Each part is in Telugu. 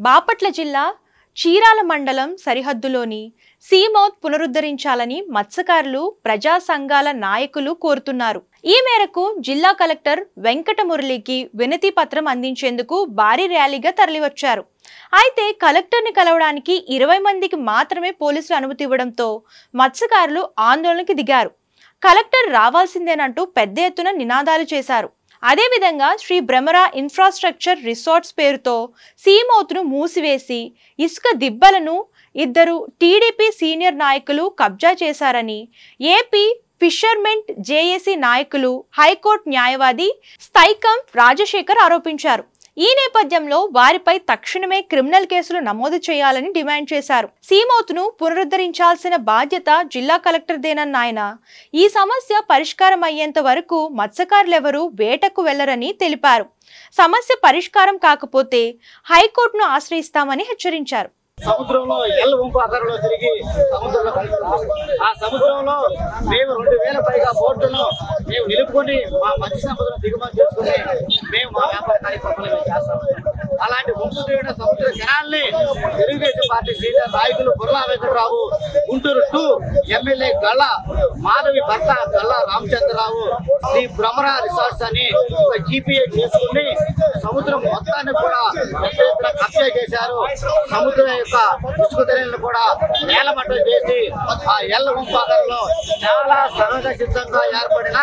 బాపట్ల జిల్లా చీరాల మండలం సరిహద్దులోని సీమౌత్ పునరుద్ధరించాలని మత్స్యకారులు ప్రజా సంఘాల నాయకులు కోరుతున్నారు. ఈ మేరకు జిల్లా కలెక్టర్ వెంకటమురళికి వినతి పత్రం అందించేందుకు భారీ ర్యాలీగా తరలివచ్చారు. అయితే కలెక్టర్ని కలవడానికి 20 మందికి మాత్రమే పోలీసులు అనుమతి ఇవ్వడంతో మత్స్యకారులు ఆందోళనకు దిగారు. కలెక్టర్ రావాల్సిందేనంటూ పెద్ద ఎత్తున నినాదాలు చేశారు. అదేవిధంగా శ్రీ భ్రమర ఇన్ఫ్రాస్ట్రక్చర్ రిసార్ట్స్ పేరుతో సీమౌత్ను మూసివేసి ఇసుక దిబ్బలను 2 టీడీపీ సీనియర్ నాయకులు కబ్జా చేశారని ఏపీ ఫిషర్మెంట్ జేఏసీ నాయకులు హైకోర్టు న్యాయవాది స్థైకం రాజశేఖర్ ఆరోపించారు. ఈ నేపథ్యంలో వారిపై తక్షణమే క్రిమినల్ కేసులు నమోదు చేయాలని డిమాండ్ చేశారు. సీమౌత్ను పునరుద్ధరించాల్సిన బాధ్యత జిల్లా కలెక్టర్దేనన్న ఆయన ఈ సమస్య పరిష్కారం అయ్యేంత వరకు మత్స్యకారులెవరూ వేటకు వెళ్లరని తెలిపారు. సమస్య పరిష్కారం కాకపోతే హైకోర్టును ఆశ్రయిస్తామని హెచ్చరించారు. సముద్రంలో ఎల్ వంపు ఆకారంలో తిరిగి సముద్రంలో కలుస్తుంది. ఆ సముద్రంలో మేము 2000 పైగా బోట్లను మేము నిలుపుకొని మా మత్స్య సంపదను దిగుమతి చేసుకుని మేము మా వ్యాపార కార్యక్రమాలు చేస్తాము. అలాంటి వంపు తిరిగిన సముద్ర జనాల్ని తెలుగుదేశం పార్టీ సీనియర్ నాయకులు బుర్లా వెంకటరావు, గుంటూరు 2 ఎమ్మెల్యే గళ్ళ మాధవి భర్త గళ్ళ రామచంద్రరావు శ్రీ భ్రమర రిసార్ట్స్ అని ఒక జీపీఏ చేసుకుని సముద్రం మొత్తాన్ని కూడా పెద్ద ఎత్తున కబ్జా చేశారు. సముద్రం యొక్క ఇసుక ధరలను కూడా నేలమట్టం చేసి ఆ ఎల్ల వంపాకరంలో చాలా సహజ సిద్ధంగా ఏర్పడిన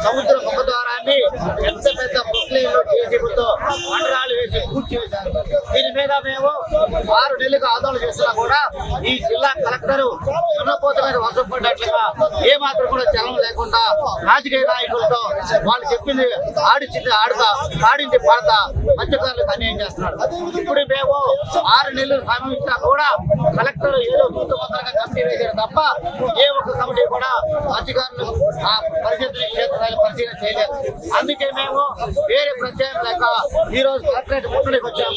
సముద్ర ముఖద్వారాన్ని పెద్ద పెద్ద ప్రొక్లీన్లు చేసితో మండరాలు వేసి పూర్తి చేశారు. దీని మీద మేము 6 నెలలుగా ఆందోళన చేస్తున్నా కూడా ఈ జిల్లా కలెక్టర్ దున్నపోతమైన వర్షం పడినట్లుగా ఏ మాత్రం కూడా చలనం లేకుండా రాజకీయ నాయకులతో వాళ్ళు చెప్పింది ఆడించింది ఆడతా ఆడింది పాడతా మత్స్యకారులకు అన్యాయం చేస్తున్నారు. ఇప్పుడు మేము 6 నెలలు సమయం ఇచ్చినా కూడా కలెక్టర్ ఏదో తూతుమంతరంగా కమిటీ వేశారు తప్ప ఏ ఒక్క కమిటీ కూడా మత్స్యకారులు ఆ పరిస్థితిని క్షేత్రాలు పరిశీలన చేయలేదు. అందుకే మేము వేరే ప్రత్యేకం లేక ఈ రోజు కలెక్టరేట్ ముట్టడికి వచ్చాము.